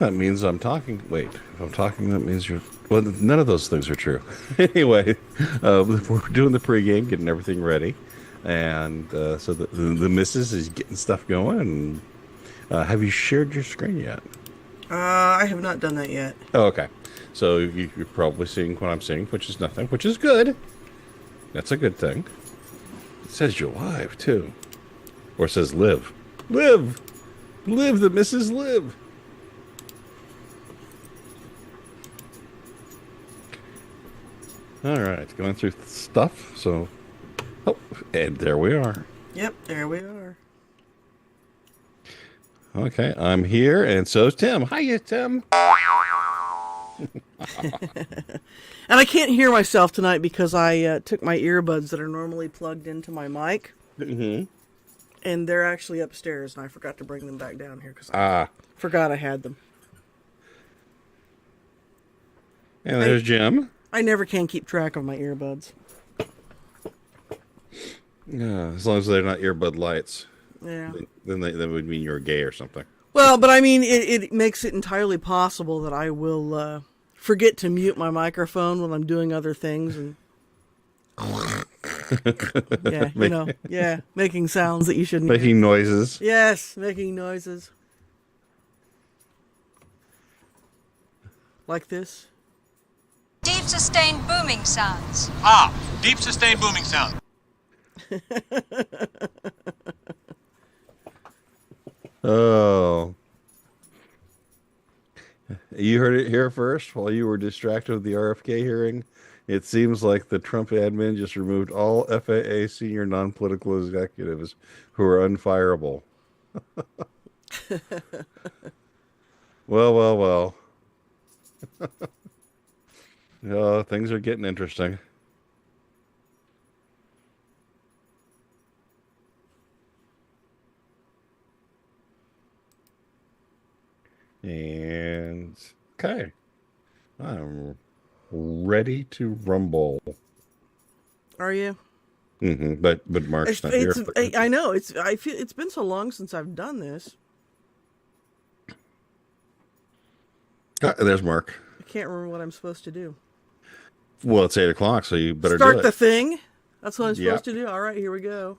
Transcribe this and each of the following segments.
That means I'm talking. Wait, if I'm talking, that means you're. Well, none of those things are true. Anyway, we're doing the pregame, getting everything ready, and so the missus is getting stuff going. And have you shared your screen yet? I have not done that yet. Oh, okay. So you're probably seeing what I'm seeing, which is nothing, which is good. That's a good thing. It says you're live too, or it says live, live, live. The missus live. All right, going through stuff. So, oh, and there we are. Yep, there we are. Okay, I'm here, and so's Tim. Hiya, Tim. And I can't hear myself tonight because I took my earbuds that are normally plugged into my mic, Mm-hmm. and they're actually upstairs, and I forgot to bring them back down here because I Ah, forgot I had them. and I there's Jim. I never can keep track of my earbuds. Yeah, as long as they're not earbud lights, Yeah. then that would mean you're gay or something. Well, but I mean, it makes it entirely possible that I will forget to mute my microphone when I'm doing other things, and yeah, Make, yeah, making sounds that you shouldn't hear. making noises. Yes, making noises like this. Deep sustained booming sounds. Ah, deep sustained booming sound. Oh, you heard it here first. While you were distracted with the RFK hearing, it seems like the Trump admin just removed all FAA senior non-political executives who are unfireable. Well, well, well. Things are getting interesting. And okay, I'm ready to rumble. Are you? But Mark's not here. I know I feel it's been so long since I've done this. There's Mark. I can't remember what I'm supposed to do. Well, it's 8 o'clock, so you better do Start the it. thing. That's what I'm supposed Yep. to do. All right, here we go.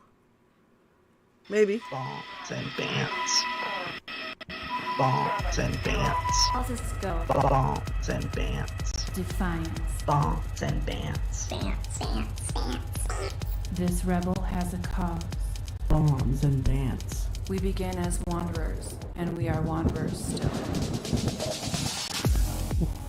Maybe. Bants and Bants. Bants and Bants. Cisco, Bants and Bants. Defiance. Bants and Bants. This rebel has a cause. Bombs and Bants. We begin as wanderers, and we are wanderers still.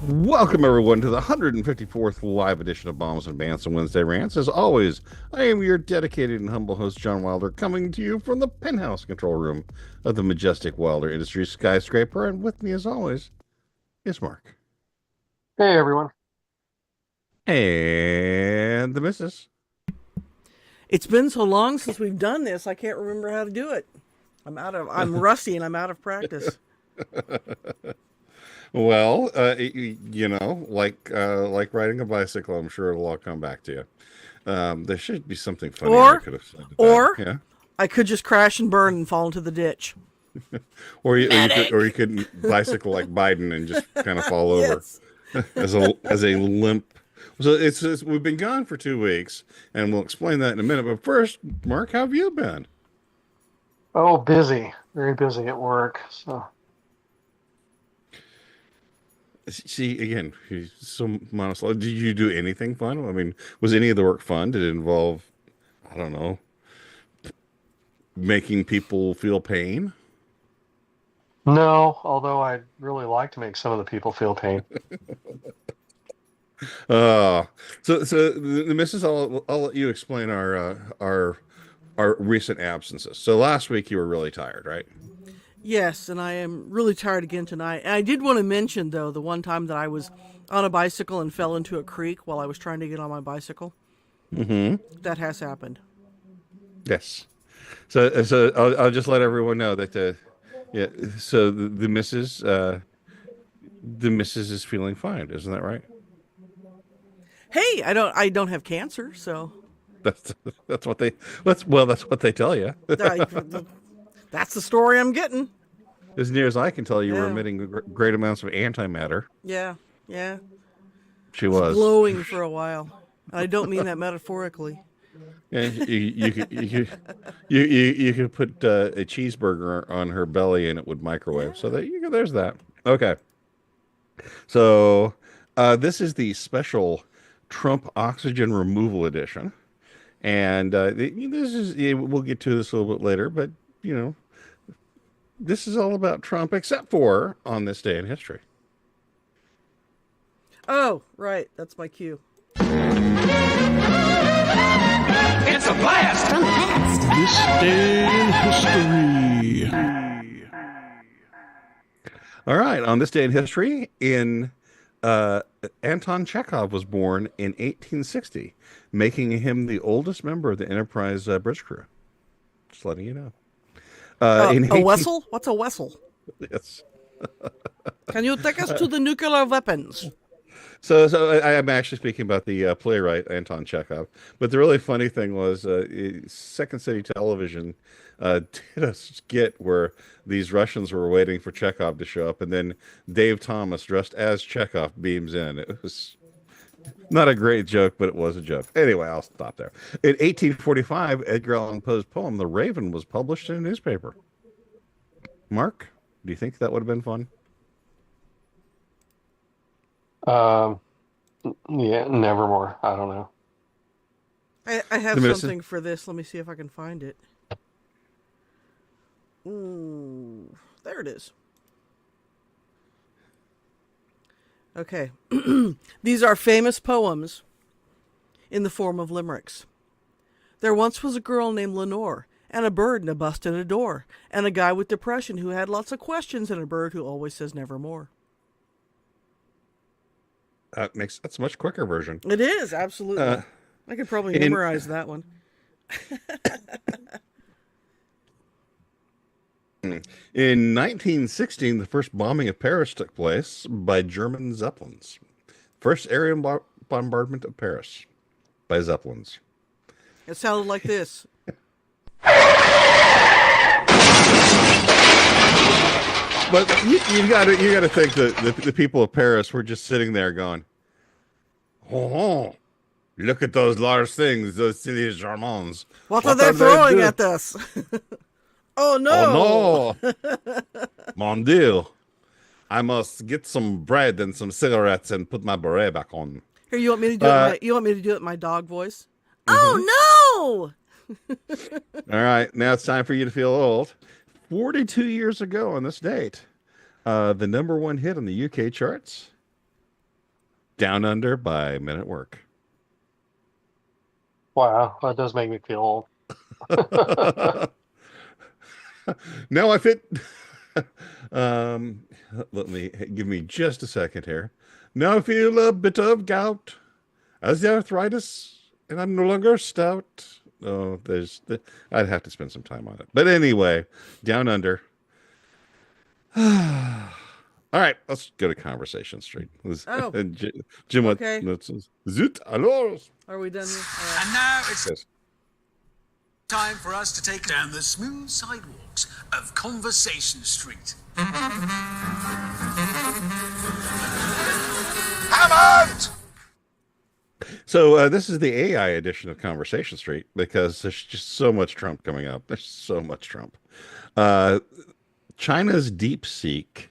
Welcome everyone to the 154th live edition of Bombs and Bants and Wednesday Rants. As always, I am your dedicated and humble host, John Wilder, coming to you from the penthouse control room of the majestic Wilder Industries skyscraper. And with me, as always, is Mark Hey everyone. and the missus. It's been so long since we've done this. I can't remember how to do it. I'm rusty and I'm out of practice. Well, like riding a bicycle, I'm sure it'll all come back to you. There should be something funny I could have said to that. Or Yeah. I could just crash and burn and fall into the ditch. Or you could bicycle like Biden and just kind of fall over Yes. as a limp. So it's we've been gone for 2 weeks, and we'll explain that in a minute. But first, Mark, how have you been? Oh, busy. Very busy at work. So See, again, he's so monosyllabic. Did you do anything fun? I mean, was any of the work fun? Did it involve, I don't know, making people feel pain? no, although I'd really like to make some of the people feel pain. Uh, so the missus, I'll let you explain our recent absences. So last week you were really tired, right? Yes, and I am really tired again tonight. And I did want to mention, though, the one time that I was on a bicycle and fell into a creek while I was trying to get on my bicycle. Mm-hmm. That has happened. Yes. So I'll just let everyone know that yeah. So the missus is feeling fine, isn't that right? Hey, I don't have cancer, so That's that's what they that's what they tell you. that's the story I'm getting. As near as I can tell, you were Yeah. emitting great amounts of antimatter. Yeah, yeah. She It's was. glowing for a while. And I don't mean that metaphorically. And you could put a cheeseburger on her belly and it would microwave. So Yeah. that there's that. Okay. So this is the special Trump Oxygen Removal Edition, and this is we'll get to this a little bit later, but you know this is all about Trump, except for on this day in history. Oh, right. That's my cue. It's a blast! From the past. This day in history. All right, on this day in history, Anton Chekhov was born in 1860, making him the oldest member of the Enterprise bridge crew. Just letting you know. A vessel? What's a vessel? Yes. Can you take us to the nuclear weapons? So I'm actually speaking about the playwright Anton Chekhov. But the really funny thing was Second City Television did a skit where these Russians were waiting for Chekhov to show up, and then Dave Thomas, dressed as Chekhov, beams in. It was not a great joke, but it was a joke. Anyway, I'll stop there. In 1845, Edgar Allan Poe's poem *The Raven* was published in a newspaper. Mark, do you think that would have been fun? Yeah, Nevermore. I don't know. I have The something for this. Let me see if I can find it. Ooh, there it is. Okay. These are famous poems in the form of limericks. There once was a girl named Lenore, and a bird and a bust at a door, and a guy with depression who had lots of questions, and a bird who always says nevermore. That's a much quicker version. It is, absolutely. I could probably memorize that one. In 1916, the first bombing of Paris took place by German Zeppelins. First aerial bombardment of Paris by Zeppelins. It sounded like this. But you got to think that the people of Paris were just sitting there going, "Oh, look at those large things, those silly Germans. What are they throwing doing? at us? Oh no! Oh no, mon Dieu! I must get some bread and some cigarettes and put my beret back on." Here, you want me to do it? You want me to do it in my dog voice? Oh no! All right, now it's time for you to feel old. 42 years ago on this date, the #1 hit on the UK charts, "Down Under" by Men at Work. Wow, that does make me feel old. Now I fit. Give me just a second here. Now I feel a bit of gout, as the arthritis, and I'm no longer stout. Oh, I'd have to spend some time on it. But anyway, "Down Under." All right, let's go to Conversation Street. Oh, Jim, what? okay. Zut, alors. Are we done here? All right. And now it's Yes. time for us to take down the smooth sidewalks of Conversation Street. Hammond! So this is the AI edition of Conversation Street because there's just so much Trump coming up. There's so much Trump. China's DeepSeek,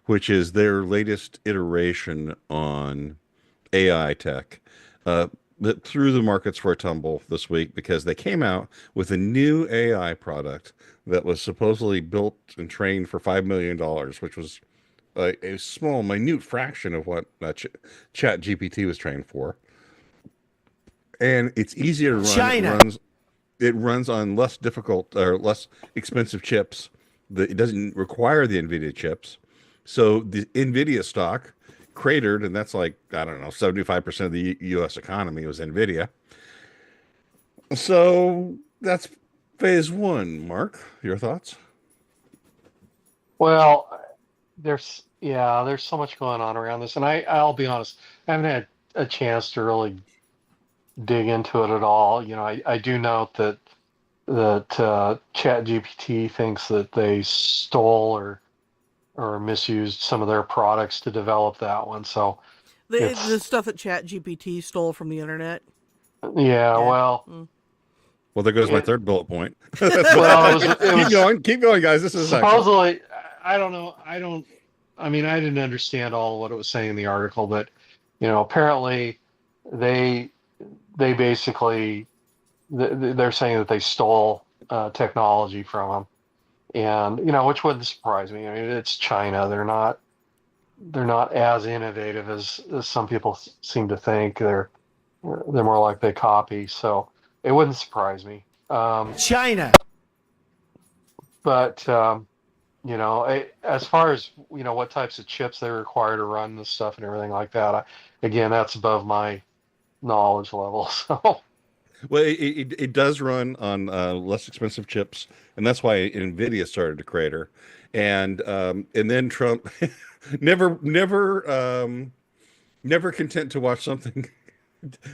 which is their latest iteration on AI tech, that threw the markets for a tumble this week because they came out with a new AI product that was supposedly built and trained for $5 million, which was a small, minute fraction of what Chat GPT was trained for. And it's easier to run. China. It runs on less difficult or less expensive chips. It doesn't require the NVIDIA chips. So the NVIDIA stock cratered, and that's like, I don't know, 75% of the U.S. economy was NVIDIA. So that's phase one. Mark, your thoughts? Well, there's so much going on around this, and I'll be honest, I haven't had a chance to really dig into it at all. You know, I do note that ChatGPT thinks that they stole or or misused some of their products to develop that one. So The stuff that ChatGPT stole from the internet. yeah, Yeah. well, Well, there goes my It- third bullet point. well, Keep going, guys. This is excellent. supposedly, I don't know. I mean, I didn't understand all of what it was saying in the article, but apparently they basically they're saying that they stole technology from them, and which wouldn't surprise me. I mean, it's China. They're not as innovative as some people seem to think. They're more like they copy. So it wouldn't surprise me. China. But as far as what types of chips they require to run this stuff and everything like that, again, that's above my knowledge level. So Well, it does run on less expensive chips, and that's why Nvidia started to crater, and then Trump never content to watch something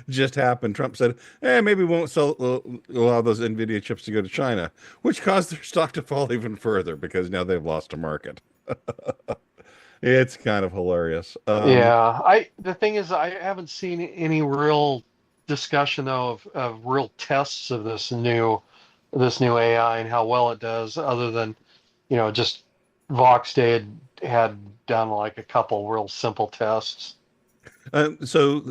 just happen. Trump said, maybe we won't allow those Nvidia chips to go to China, which caused their stock to fall even further because now they've lost a market. It's kind of hilarious. the thing is, I haven't seen any real discussion though of real tests of this new AI and how well it does, other than just Voxday had done like a couple real simple tests. So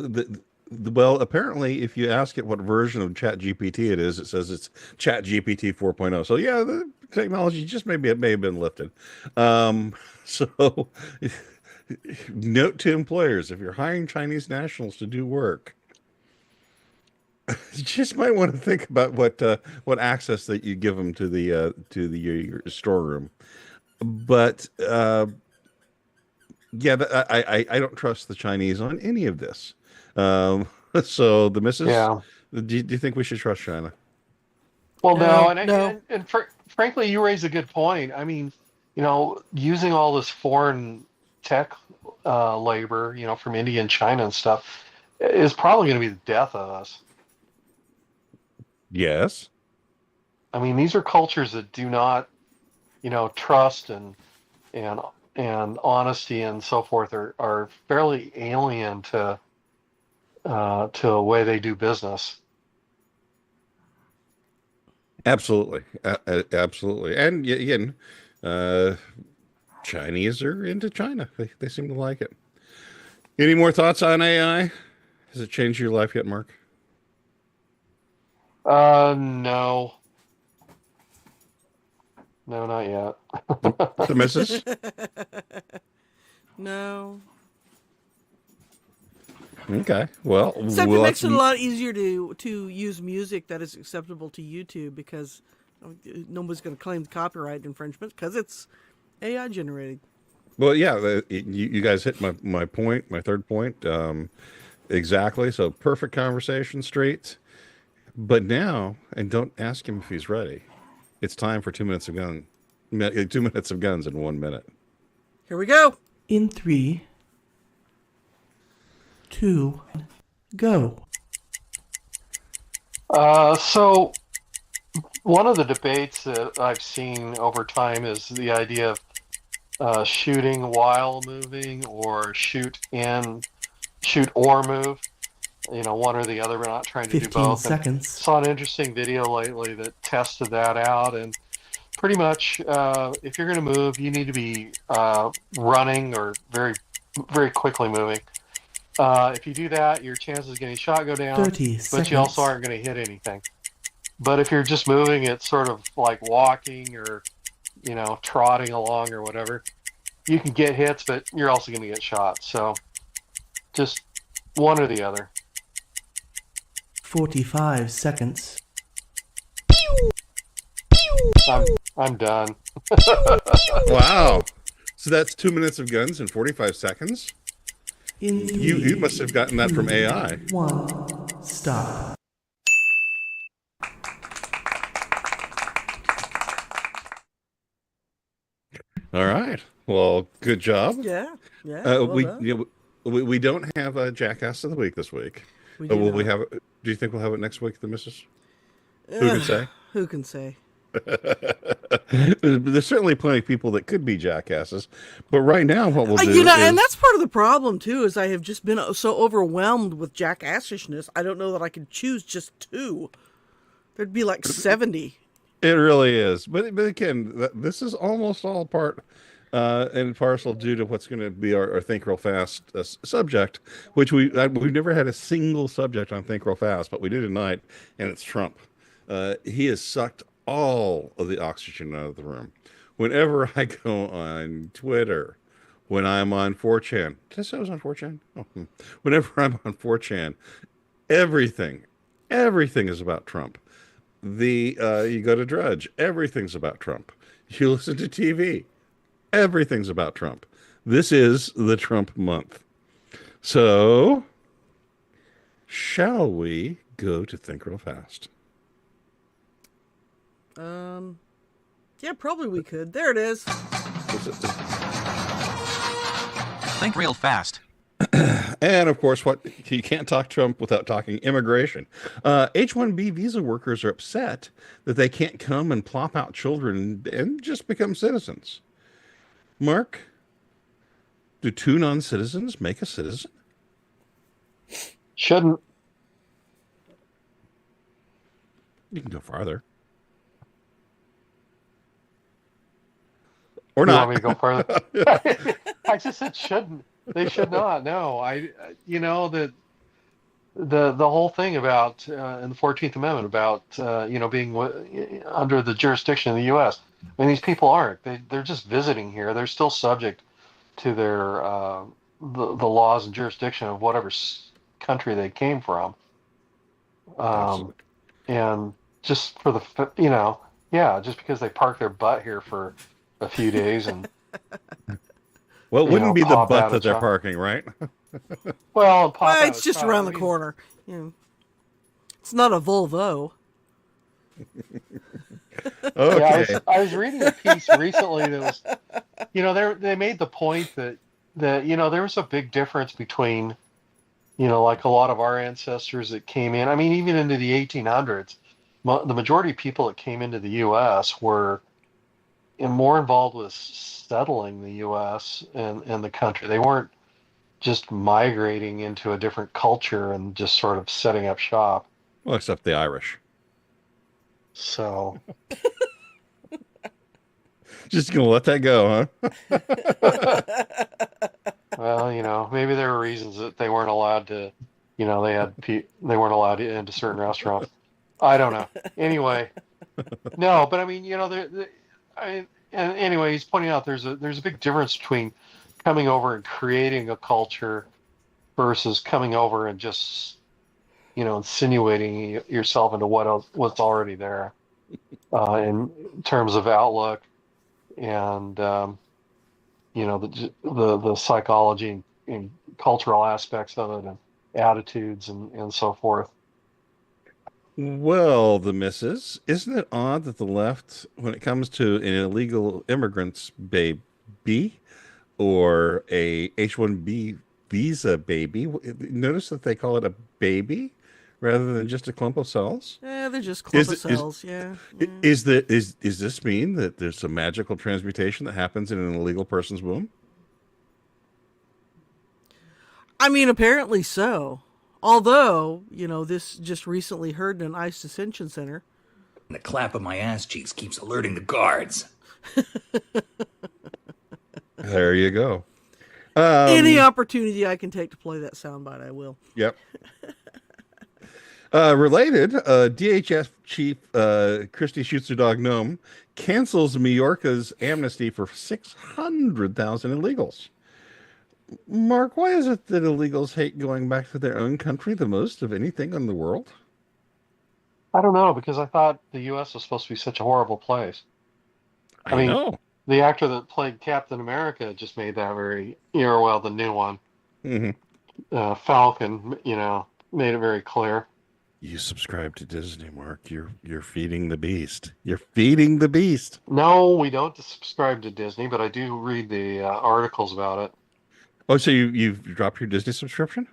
well, apparently, if you ask it what version of ChatGPT it is, it says it's ChatGPT 4.0. So yeah, the technology just it may have been lifted. So note to employers: if you're hiring Chinese nationals to do work, you just might want to think about what access that you give them to your storeroom. But yeah, I don't trust the Chinese on any of this. So the missus, Yeah. do you think we should trust China? Well, No, no, no. and frankly, you raise a good point. I mean, using all this foreign tech labor, from India and China and stuff, is probably going to be the death of us. Yes. I mean, these are cultures that do not, trust and honesty and so forth are fairly alien to a way they do business. Absolutely. Absolutely. And again, Chinese are into China. They seem to like it. Any more thoughts on AI? Has it changed your life yet, Mark? No, not yet. The missus? No. Okay. Well, Except we'll it have makes it a lot easier to use music that is acceptable to YouTube because nobody's going to claim copyright infringement because it's AI generated. Well, yeah, you guys hit my point, my third point, exactly. So perfect conversation, straight. But now, and don't ask him if he's ready. It's time for 2 minutes of 2 minutes of guns in 1 minute. Here we go. In 3, 2, go. So one of the debates that I've seen over time is the idea of shooting while moving or shoot or move. One or the other. We're not trying to do 15 both. seconds. Saw an interesting video lately that tested that out, and pretty much, if you're going to move, you need to be running or very, very quickly moving. If you do that, your chances of getting shot go down, 30 but you also seconds. aren't going to hit anything. But if you're just moving, it's sort of like walking or, trotting along or whatever. You can get hits, but you're also going to get shot. So just one or the other. 45 seconds. I'm done. Wow. So that's 2 minutes of guns in 45 seconds? In 3, You must have gotten that from AI. 1, stop. All right. Well, good job. Yeah. Yeah. Well done. We don't have a Jackass of the Week this week. We Will do we not. have? Do you think we'll have it next week, the missus? Who can say? Who can say? There's certainly plenty of people that could be jackasses, but right now, what we'll do You know, is and that's part of the problem too. Is I have just been so overwhelmed with jackassishness. I don't know that I could choose just two. There'd be like 70. it really is. But again, this is almost all part and parcel due to what's going to be our Think Real Fast subject, which we've never had a single subject on Think Real Fast, but we do tonight, and it's Trump. He has sucked all of the oxygen out of the room. Whenever I go on Twitter, when I'm on 4chan, did I say I was on 4chan? Oh, whenever I'm on 4chan, everything, everything is about Trump. You go to Drudge, everything's about Trump. You listen to TV, everything's about Trump. This is the Trump month. So, shall we go to Think Real Fast? Yeah, probably we could. There it is. Think real fast. And of course, you can't talk Trump without talking immigration. H-1B visa workers are upset that they can't come and plop out children and just become citizens. Mark, do 2 non-citizens make a citizen? Shouldn't. You can go farther. Or You not. want me to go further? I just said shouldn't. They should not. No, the whole thing about in the 14th Amendment about being under the jurisdiction of the U.S. I mean, these people aren't. They're just visiting here. They're still subject to their the laws and jurisdiction of whatever country they came from. And just for just because they park their butt here for a few days and well, it wouldn't be the pop butt out that a they're child. parking, right? Well, pop out It's a just child. around I the mean, corner. You know, it's not a Volvo. Okay. Yeah, I was reading a piece recently that was, they made the point that there was a big difference between, like a lot of our ancestors that came in. I mean, even into the 1800s, the majority of people that came into the U.S. were more involved with settling the U.S. and the country. They weren't just migrating into a different culture and just sort of setting up shop. Well, except the Irish. So, Just gonna let that go, huh? well, maybe there were reasons that they weren't allowed to, they weren't allowed into certain restaurants. I don't know. Anyway, no, but I mean, and anyway, he's pointing out there's a big difference between coming over and creating a culture versus coming over and just insinuating yourself into what's already there in terms of outlook and the psychology and cultural aspects of it and attitudes and so forth. Well, the missus, isn't it odd that the left, when it comes to an illegal immigrant's baby or a H-1B visa baby, notice that they call it a baby rather than just a clump of cells? Yeah, they're just clump of cells. Yeah. Is this mean that there's a magical transmutation that happens in an illegal person's womb? I mean, apparently so. Although, this just recently heard in an ICE detention center. The clap of my ass cheeks keeps alerting the guards. There you go. Any opportunity I can take to play that soundbite, I will. Yep. Related, DHS Chief Christy Shoots Her Dog Gnome cancels Majorca's amnesty for 600,000 illegals. Mark, why is it that illegals hate going back to their own country the most of anything in the world? I don't know, because I thought the U.S. was supposed to be such a horrible place. I mean, know. The actor that played Captain America just made that the new one, Falcon, made it very clear. You subscribe to Disney, Mark. You're feeding the beast. You're feeding the beast. No, we don't subscribe to Disney, but I do read the articles about it. Oh, so you've dropped your Disney subscription?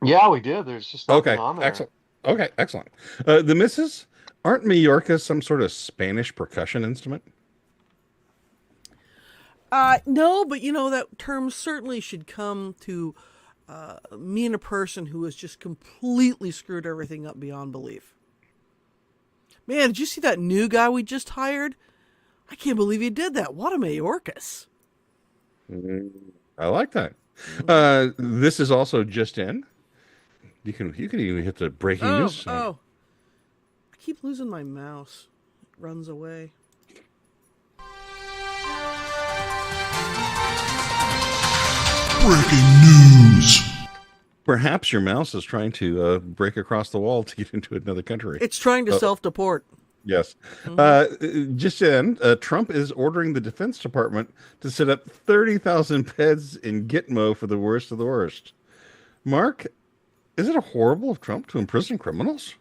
Yeah, we did. There's just nothing on there. Excellent. Okay, excellent. The missus, Aren't Majorcas some sort of Spanish percussion instrument? No, but that term certainly should come to mean a person who has just completely screwed everything up beyond belief. Man, did you see that new guy we just hired? I can't believe he did that. What a Majorcas. I like that. This is also just in. You can even hit the breaking news. Oh. I keep losing my mouse. It runs away. Breaking news. Perhaps your mouse is trying to break across the wall to get into another country. It's trying to self-deport. Yes. Just in, Trump is ordering the Defense Department to set up 30,000 beds in Gitmo for the worst of the worst. Mark, is it horrible of Trump to imprison criminals?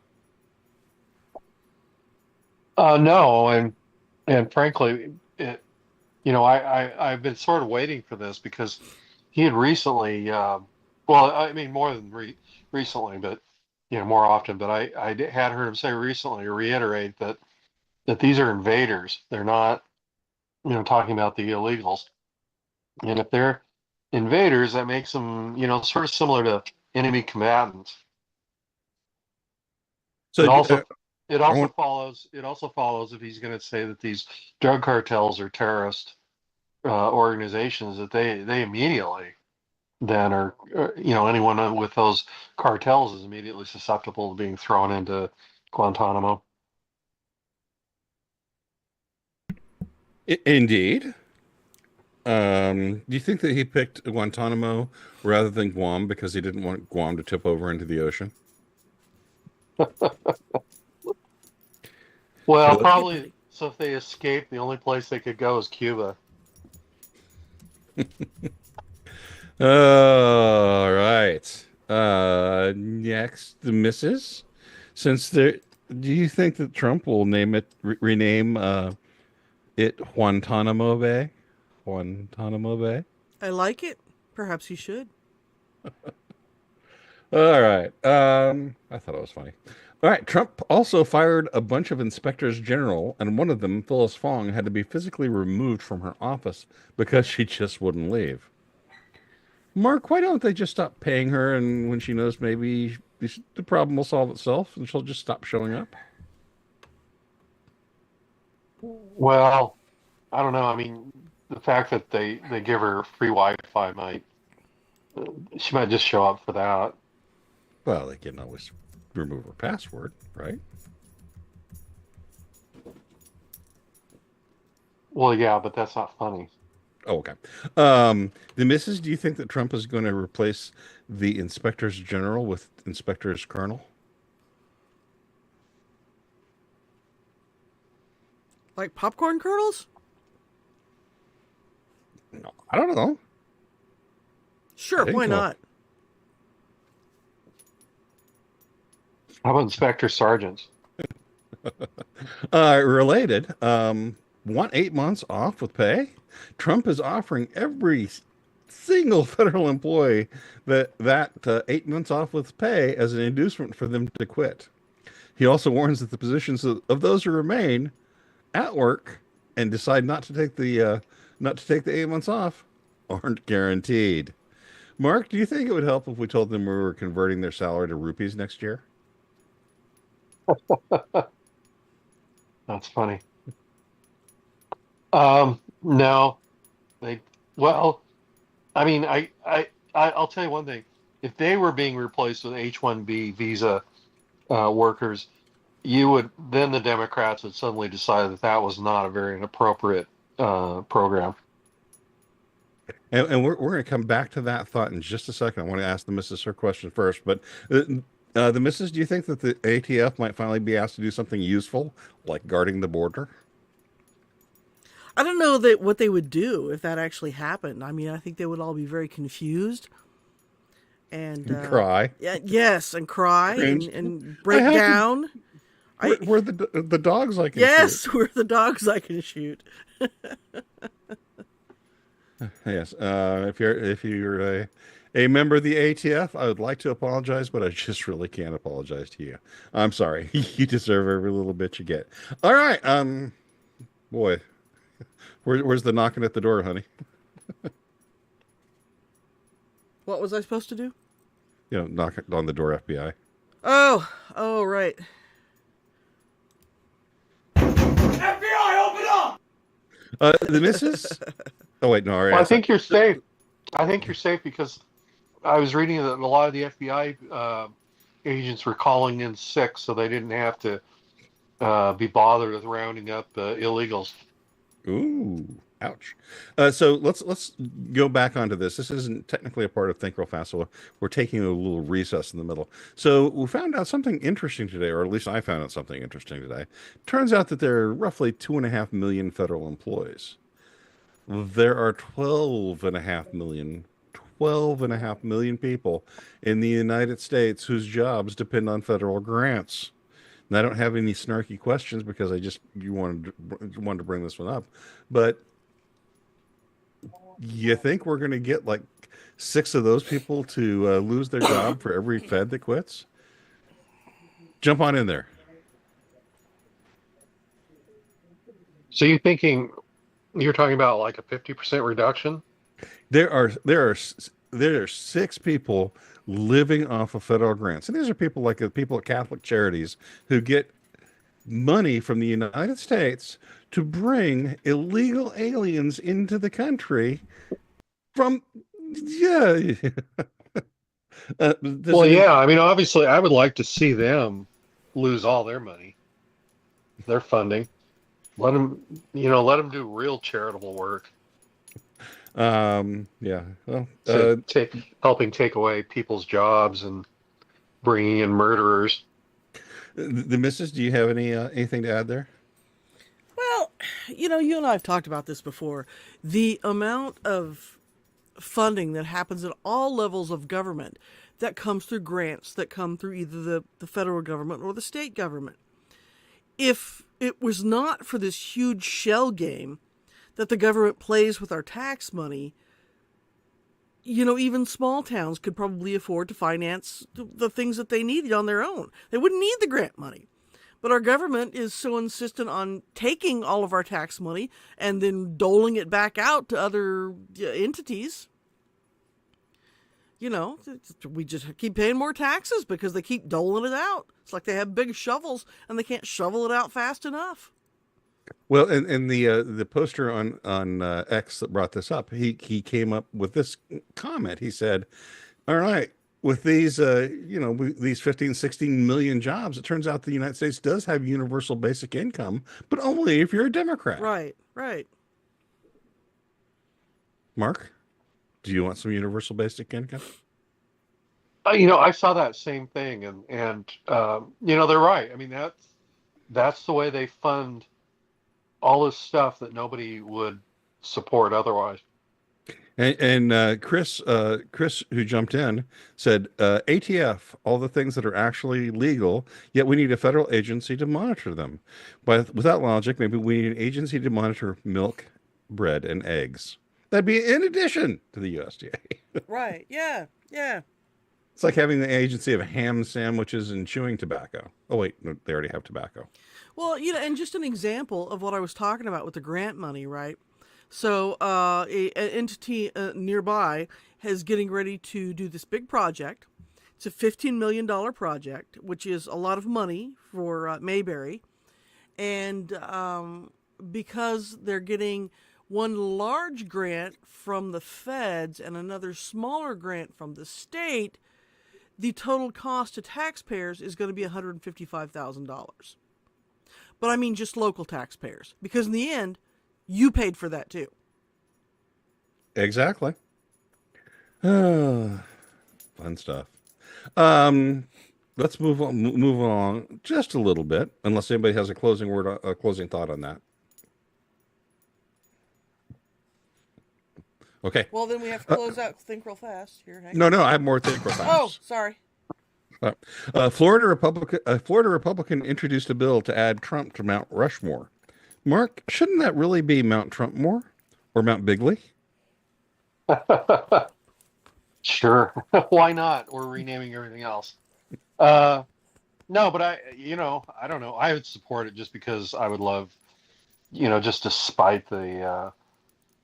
No, and frankly, I've been sort of waiting for this because he had recently, well, I mean more than recently, but more often. But I had heard him say recently, reiterate that these are invaders. They're not, talking about the illegals. And if they're invaders, that makes them, sort of similar to enemy combatants. So It also I want, follows if he's going to say that these drug cartels are terrorist organizations, that they immediately then are, anyone with those cartels is immediately susceptible to being thrown into Guantanamo. indeed. Do you think that he picked Guantanamo rather than Guam because he didn't want Guam to tip over into the ocean? Well, So- probably. So if they escape, the only place they could go is Cuba. All right. Next, the missus. Since there, do you think that Trump will name it, rename it Guantanamo Bay? Guantanamo Bay? I like it. Perhaps he should. All right. I thought it was funny. All right. Trump also fired a bunch of inspectors general, and one of them, Phyllis Fong, had to be physically removed from her office because she just wouldn't leave. Mark, why don't they just stop paying her, and when she knows maybe the problem will solve itself, and she'll just stop showing up? Well, I don't know. I mean, the fact that they give her free Wi-Fi she might just show up for that. Well, they can always remove her password, right? Well, yeah, but that's not funny. Oh, okay. The missus, do you think that Trump is going to replace the inspectors general with inspectors colonel? Like popcorn kernels? No, I don't know. Sure, why not? How about Inspector Sergeants? Related, want 8 months off with pay? Trump is offering every single federal employee that 8 months off with pay as an inducement for them to quit. He also warns that the positions of those who remain at work and decide not to take the 8 months off aren't guaranteed. Mark, do you think it would help if we told them we were converting their salary to rupees next year? That's funny. No, well, I mean, I'll tell you one thing. If they were being replaced with H-1B visa workers, then the Democrats would suddenly decide that was not a very inappropriate program. And we're going to come back to that thought in just a second. I want to ask the missus her question first, but the missus, do you think that the ATF might finally be asked to do something useful, like guarding the border? I don't know what they would do if that actually happened. I mean, I think they would all be very confused and cry. Yeah, yes, and cry Cringe. and break down. We're the dogs I can yes, shoot. we're the dogs I can shoot. Yes. If you're a member of the ATF, I would like to apologize, but I just really can't apologize to you. I'm sorry. You deserve every little bit you get. All right. Boy, where's the knocking at the door, honey? What was I supposed to do? Knock on the door, FBI. Oh, right. The missus. Oh wait, no. All right. Well, I think you're safe. I think you're safe because I was reading that a lot of the FBI agents were calling in sick, so they didn't have to be bothered with rounding up illegals. Ooh, ouch. So let's go back onto this. This isn't technically a part of Think Real Fast, so we're taking a little recess in the middle. So we found out something interesting today, or at least I found out something interesting today. Turns out that there are roughly 2.5 million federal employees. There are 12.5 million people in the United States whose jobs depend on federal grants. And I don't have any snarky questions because you wanted to bring this one up, but you think we're going to get like 6 of those people to lose their job for every Fed that quits? Jump on in there. So you're talking about like a 50% reduction? There are 6 people living off of federal grants, and these are people like the people at Catholic Charities who get money from the United States to bring illegal aliens into the country from Well, yeah. I mean, obviously, I would like to see them lose all their money, their funding. Let them do real charitable work. Yeah. Well, helping take away people's jobs and bringing in murderers. The missus, do you have anything to add there? Well, you and I have talked about this before. The amount of funding that happens at all levels of government that comes through grants that come through either the federal government or the state government. If it was not for this huge shell game that the government plays with our tax money, even small towns could probably afford to finance the things that they needed on their own. They wouldn't need the grant money. But our government is so insistent on taking all of our tax money and then doling it back out to other entities. We just keep paying more taxes because they keep doling it out. It's like they have big shovels and they can't shovel it out fast enough. Well, and the poster on X that brought this up, he came up with this comment. He said, "All right, with these these 15, 16 million jobs, it turns out the United States does have universal basic income, but only if you're a Democrat." Right. Mark, do you want some universal basic income? I saw that same thing, and they're right. I mean, that's the way they fund all this stuff that nobody would support otherwise. And Chris, who jumped in, said, ATF, all the things that are actually legal, yet we need a federal agency to monitor them. But without logic, maybe we need an agency to monitor milk, bread, and eggs. That'd be in addition to the USDA. Right. Yeah. It's like having the agency of ham sandwiches and chewing tobacco. Oh, wait, no, they already have tobacco. Well, and just an example of what I was talking about with the grant money, right? So an entity nearby is getting ready to do this big project. It's a $15 million project, which is a lot of money for Mayberry. And because they're getting one large grant from the feds and another smaller grant from the state, the total cost to taxpayers is going to be $155,000. But I mean just local taxpayers, because in the end, you paid for that too. Exactly. Fun stuff. Let's move on just a little bit, unless anybody has a closing thought on that. Okay. Well, then we have to close out Think Real Fast here. No, I have more Think Real Fast. Oh, sorry. Florida Republican introduced a bill to add Trump to Mount Rushmore. Mark, shouldn't that really be Mount Trumpmore or Mount Bigley? Sure. Why not? We're renaming everything else. Uh, no, but I don't know. I would support it just because I would love, just to spite the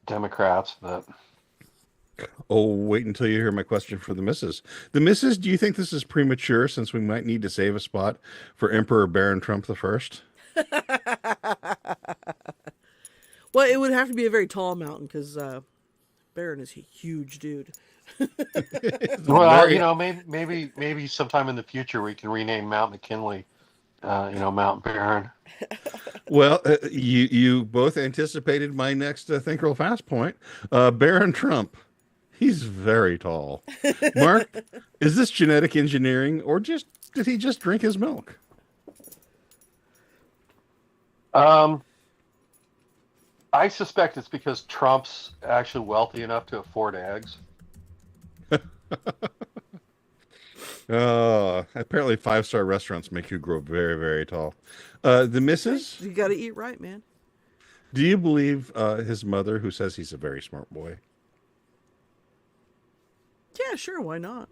Democrats. But Oh, wait until you hear my question for the missus. The missus, do you think this is premature since we might need to save a spot for Emperor Baron Trump the First? Well, it would have to be a very tall mountain because Baron is a huge dude. well, Very. maybe sometime in the future we can rename Mount McKinley, Mount Barron. Well, you both anticipated my next Think Real Fast point. Baron Trump, he's very tall. Mark, is this genetic engineering or did he just drink his milk? I suspect it's because Trump's actually wealthy enough to afford eggs. Apparently 5-star restaurants make you grow very, very tall. The missus, You got to eat right, man. do you believe his mother who says he's a very smart boy? Yeah, sure. Why not?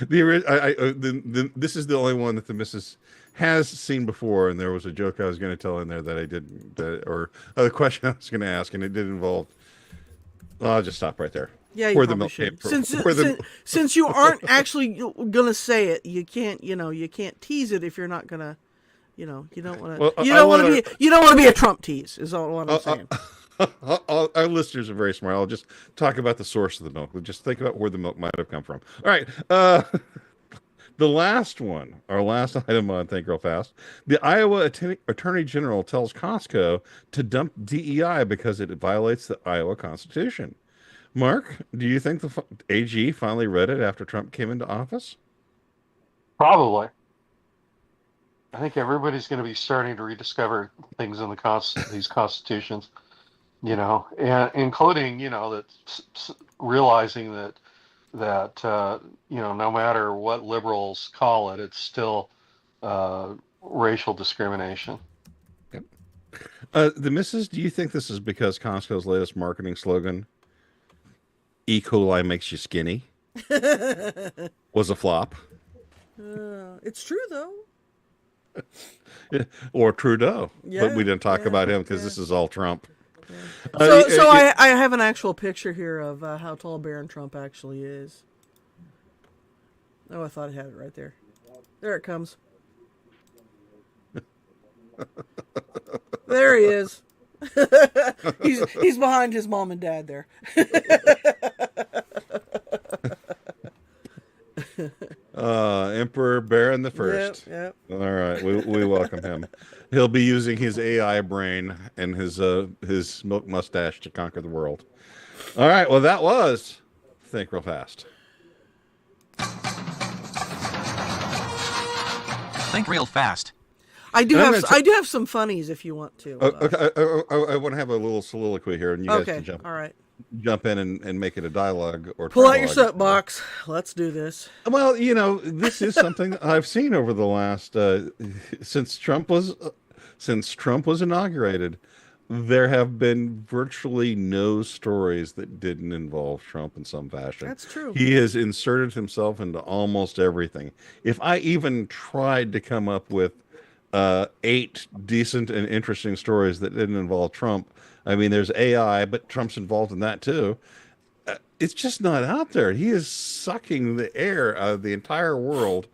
This is the only one that the missus has seen before, and there was a joke I was going to tell in there that I didn't, or a question I was going to ask, and it did involve. I'll just stop right there. Yeah, you Where the probably milk came should. from. Since you aren't actually gonna say it, you can't tease it if you're not gonna, you don't want to. Well, you don't want to be a Trump tease. Is all what I'm saying. Our listeners are very smart. I'll just talk about the source of the milk. We'll just think about where the milk might have come from. All right. The last one, our last item on Think Real Fast. The Iowa Attorney General tells Costco to dump DEI because it violates the Iowa Constitution. Mark, do you think the AG finally read it after Trump came into office? Probably. I think everybody's going to be starting to rediscover things in these constitutions, and including, that realizing that no matter what liberals call it, it's still racial discrimination. Yep. The missus, do you think this is because Costco's latest marketing slogan, E. coli makes you skinny, was a flop? It's true though. Or Trudeau. Yeah, But we didn't talk about him because yeah. this is all Trump. So I have an actual picture here of how tall Baron Trump actually is. Oh, I thought I had it right there. There it comes. There he is. he's behind his mom and dad there. Emperor Baron the First. Yep. All right, we welcome him. He'll be using his AI brain and his milk mustache to conquer the world. All right, well that was Think Real Fast. Think real fast. I do have some funnies if you want to. Okay, I want to have a little soliloquy here, and you guys can jump in and make it a dialogue or pull out your soapbox. Let's do this. Well, this is something that I've seen over the last since Trump was inaugurated. There have been virtually no stories that didn't involve Trump in some fashion. That's true. He has inserted himself into almost everything. If I even tried to come up with 8 decent and interesting stories that didn't involve Trump, I mean, there's AI, but Trump's involved in that too. It's just not out there. He is sucking the air out of the entire world.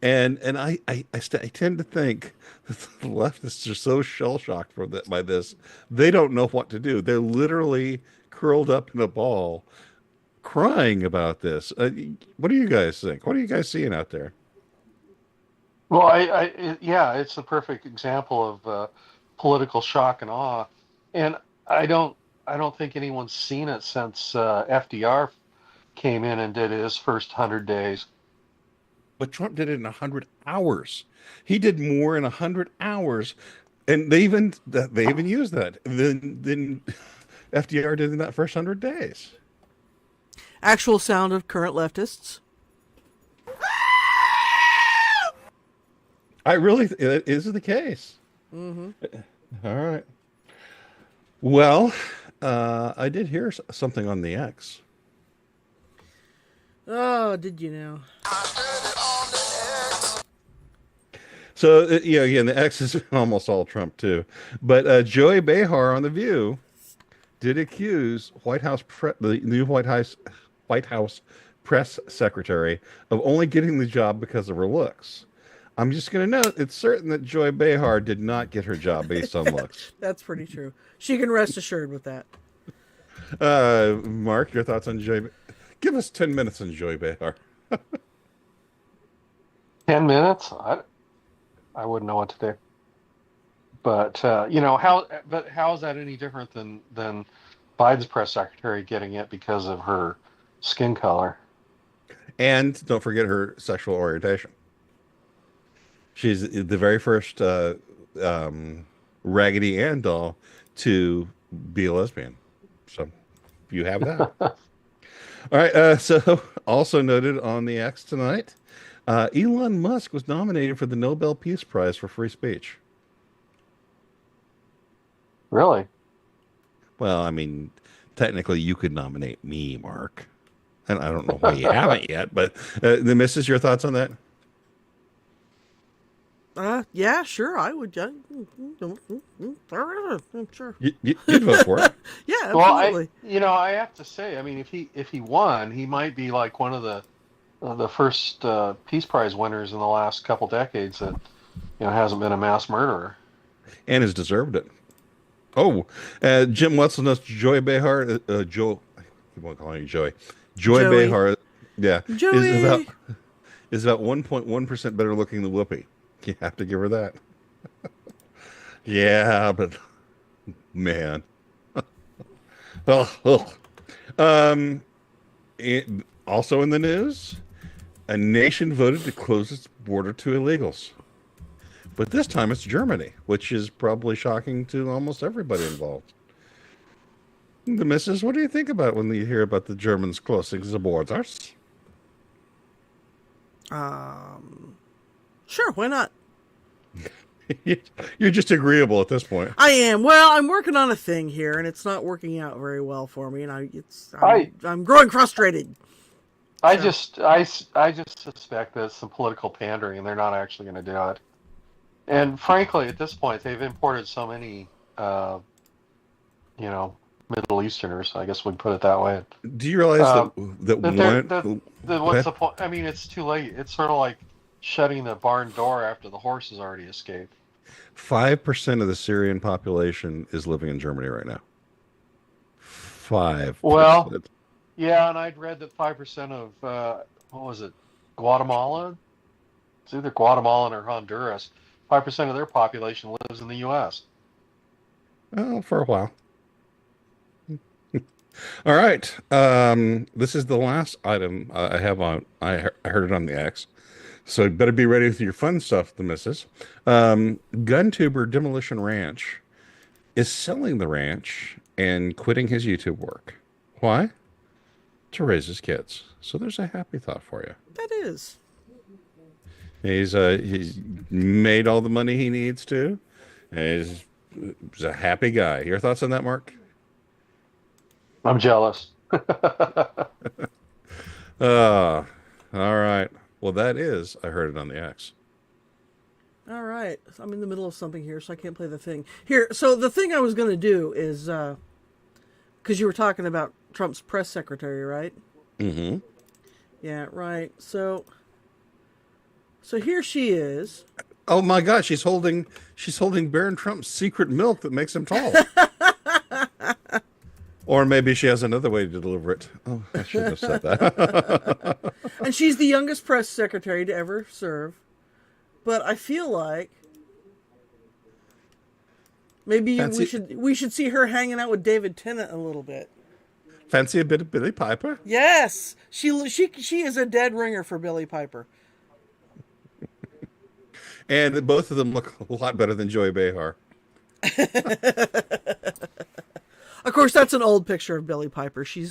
And I tend to think that the leftists are so shell-shocked by this, they don't know what to do. They're literally curled up in a ball, crying about this. What do you guys think? What are you guys seeing out there? Well, it's the perfect example of political shock and awe, and I don't think anyone's seen it since FDR came in and did his first 100 days. But Trump did it in 100 hours. He did more in 100 hours, and they even used that than FDR did in that first 100 days. Actual sound of current leftists. It is the case. Mm-hmm. All right. Well, I did hear something on the X. Oh, did you know? So yeah, again, the X is almost all Trump too. But Joey Behar on the View did accuse the new White House press secretary of only getting the job because of her looks. I'm just going to note it's certain that Joy Behar did not get her job based on looks. That's pretty true. She can rest assured with that. Mark, your thoughts on Joy? Give us 10 minutes on Joy Behar. 10 minutes? I wouldn't know what to do. But how is that any different than Biden's press secretary getting it because of her skin color? And don't forget her sexual orientation. She's the very first Raggedy Ann doll to be a lesbian. So you have that. All right. So also noted on the X tonight, Elon Musk was nominated for the Nobel Peace Prize for free speech. Really? Well, I mean, technically you could nominate me, Mark. And I don't know why you haven't yet, but the missus, your thoughts on that? Yeah, sure, I would. Sure. You'd vote for it. Yeah, absolutely. Well, I have to say, I mean, if he won, he might be like one of the first Peace Prize winners in the last couple decades that hasn't been a mass murderer and has deserved it. Oh, Jim Wetzel knows Joy Behar. Joe, I won't call you Joy. Joy Behar, yeah, Joey. is about 1.1% better looking than Whoopi. You have to give her that. Yeah, but man. Also in the news, a nation voted to close its border to illegals. But this time it's Germany, which is probably shocking to almost everybody involved. The missus, what do you think about when you hear about the Germans closing the borders? Sure, why not? You're just agreeable at this point. I am. Well, I'm working on a thing here, and it's not working out very well for me, and I'm growing frustrated. I just suspect that it's some political pandering, and they're not actually going to do it. And frankly, at this point, they've imported so many, Middle Easterners. I guess we'd put it that way. Do you realize what's the point? I mean, it's too late. It's sort of like shutting the barn door after the horse has already escaped. 5% of the Syrian population is living in Germany right now. 5%. Well, yeah, and I'd read that 5% of what was it, Guatemala? It's either Guatemalan or Honduras. 5% of their population lives in the U.S. Oh, for a while. All right. This is the last item I have on. I heard it on the X. So you better be ready with your fun stuff, the missus. GunTuber Demolition Ranch is selling the ranch and quitting his YouTube work. Why? To raise his kids. So there's a happy thought for you. That is. He's made all the money he needs to. And he's a happy guy. Your thoughts on that, Mark? I'm jealous. All right. Well, that is, I heard it on the X. All right. I'm in the middle of something here, so I can't play the thing. Here, so the thing I was going to do is, because you were talking about Trump's press secretary, right? Mm-hmm. Yeah, right. So here she is. Oh my God, she's holding Baron Trump's secret milk that makes him tall. Or maybe she has another way to deliver it. Oh, I shouldn't have said that. And she's the youngest press secretary to ever serve. But I feel like maybe we should see her hanging out with David Tennant a little bit. Fancy a bit of Billy Piper? Yes, she is a dead ringer for Billy Piper. And both of them look a lot better than Joy Behar. Of course, that's an old picture of Billy Piper. She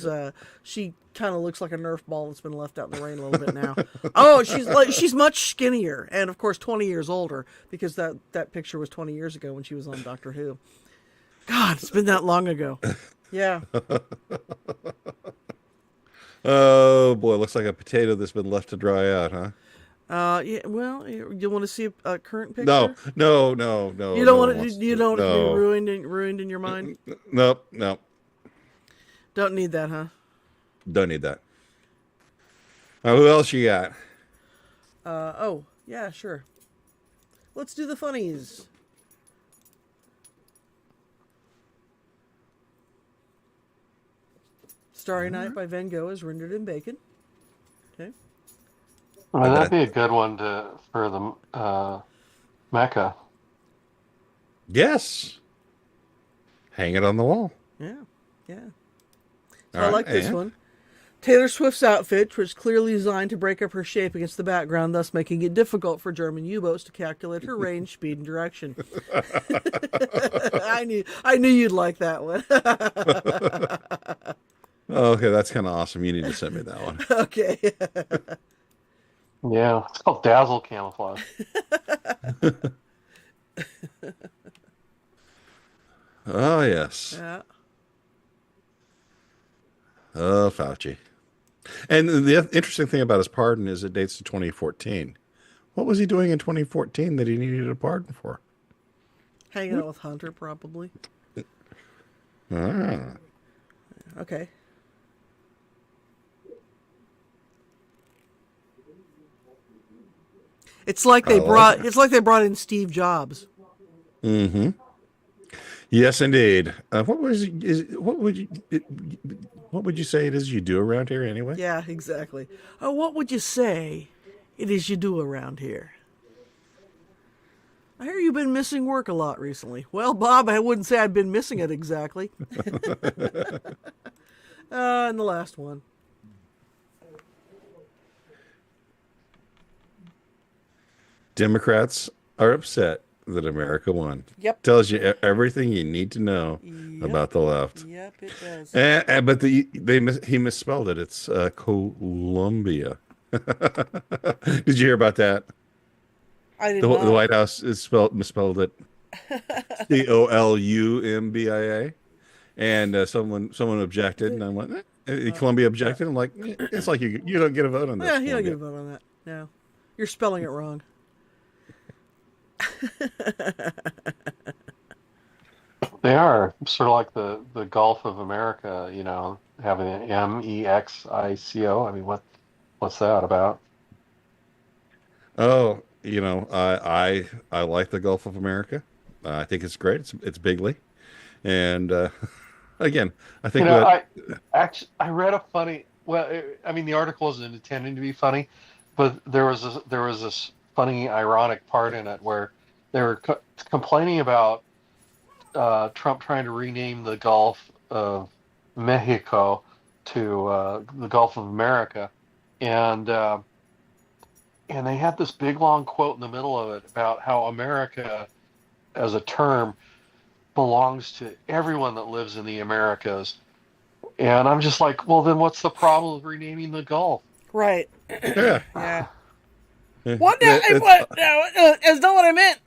kind of looks like a Nerf ball that's been left out in the rain a little bit now. Oh, she's much skinnier, and of course 20 years older, because that picture was 20 years ago when she was on Doctor Who. God, it's been that long ago. Yeah. Oh boy, looks like a potato that's been left to dry out, huh? Yeah. Well, you want to see a current No, picture? no, no, no. You don't No one want to. wants You to. don't want it to be No, ruined in your mind. nope, no. Don't need that, huh? Don't need that. Who else you got? Oh, yeah, sure. Let's do the funnies. Starry Night by Van Gogh is rendered in bacon. Okay. Well, that'd be a good one for the Mecca. Yes. Hang it on the wall. Yeah. Yeah. So All I right, like this and? one. Taylor Swift's outfit was clearly designed to break up her shape against the background, thus making it difficult for German U-boats to calculate her range, speed, and direction. I knew you'd like that one. Okay, that's kind of awesome. You need to send me that one. Okay. Yeah, it's called dazzle camouflage. Oh, yes. Yeah. Oh, Fauci. And the interesting thing about his pardon is it dates to 2014. What was he doing in 2014 that he needed a pardon for? Hanging out with Hunter, probably. Ah. Okay. It's like they brought in Steve Jobs. Mm-hmm. Yes, indeed. What would you say it is you do around here anyway? Yeah, exactly. Oh, what would you say it is you do around here? I hear you've been missing work a lot recently. Well, Bob, I wouldn't say I've been missing it exactly. And the last one. Democrats are upset that America won. Yep. Tells you everything you need to know about the left. Yep, it does. But he misspelled it. It's Columbia. Did you hear about that? I did The not. White House misspelled it Columbia, and someone objected, and I went, Columbia objected. I'm like, it's like you don't get a vote on this. Yeah, you don't Columbia. get a vote on that. No, you're spelling it wrong. They are sort of like the Gulf of America, having an Mexico. I mean, what's that about? Oh, I like the Gulf of America. I think it's great. It's bigly, and again, I think I read a funny. Well, I mean, the article wasn't intending to be funny, but there was this funny, ironic part in it where they were complaining about Trump trying to rename the Gulf of Mexico to the Gulf of America, and they had this big long quote in the middle of it about how America, as a term, belongs to everyone that lives in the Americas. And I'm just like, well, then what's the problem with renaming the Gulf? Right. yeah. Yeah. Yeah. What? That's not what I meant.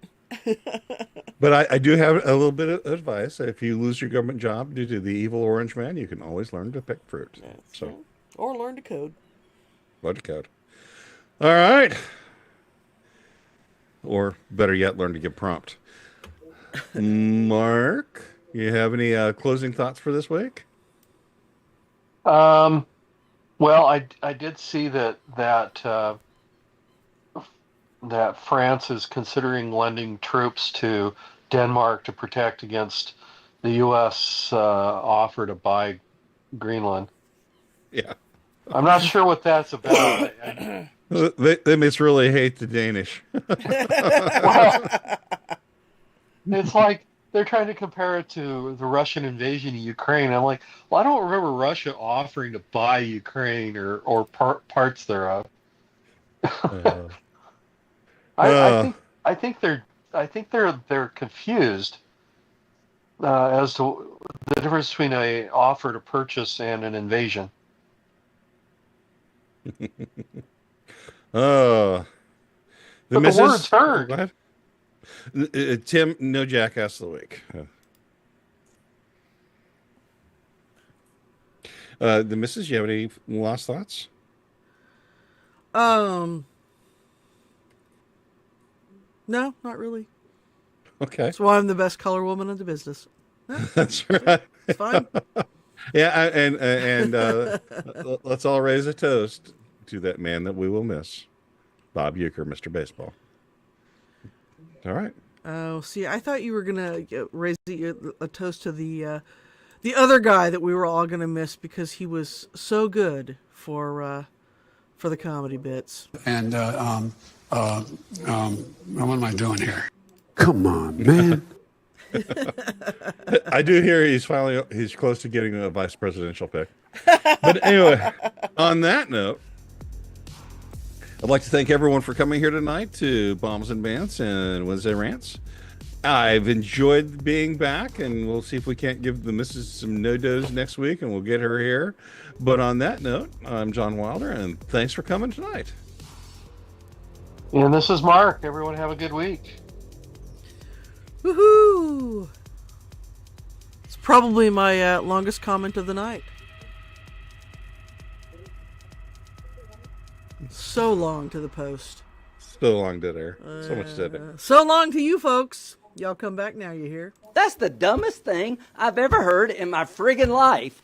But I do have a little bit of advice. If you lose your government job due to the evil orange man, you can always learn to pick fruit. So, or learn to code. learn to code. All right. Or better yet, learn to give prompt. Mark, you have any closing thoughts for this week? Well, I did see that France is considering lending troops to Denmark to protect against the U.S. Offer to buy Greenland. Yeah. I'm not sure what that's about. They must really hate the Danish. Well, it's like they're trying to compare it to the Russian invasion of Ukraine. I'm like, well, I don't remember Russia offering to buy Ukraine or parts thereof. I think they're confused as to the difference between an offer to purchase and an invasion. Oh, But the word's heard. Go ahead. Tim, no jackass of the week. The missus, you have any last thoughts? No, not really. Okay. That's why I'm the best color woman in the business. That's right. It's fine. Yeah, let's all raise a toast to that man that we will miss, Bob Euchre, Mr. Baseball. All right. Oh, see, I thought you were gonna raise a toast to the other guy that we were all gonna miss because he was so good for the comedy bits. And what am I doing here? Come on, man. I do hear he's close to getting a vice presidential pick. But anyway, on that note, I'd like to thank everyone for coming here tonight to Bombs and Bants and Wednesday Rants. I've enjoyed being back, and we'll see if we can't give the missus some no-dos next week, and we'll get her here. But on that note, I'm John Wilder, and thanks for coming tonight. And this is Mark. Everyone have a good week. Woohoo! It's probably my longest comment of the night. So long to the post. So long dead air. So much dead air. So long to you folks. Y'all come back now, you hear? That's the dumbest thing I've ever heard in my friggin' life.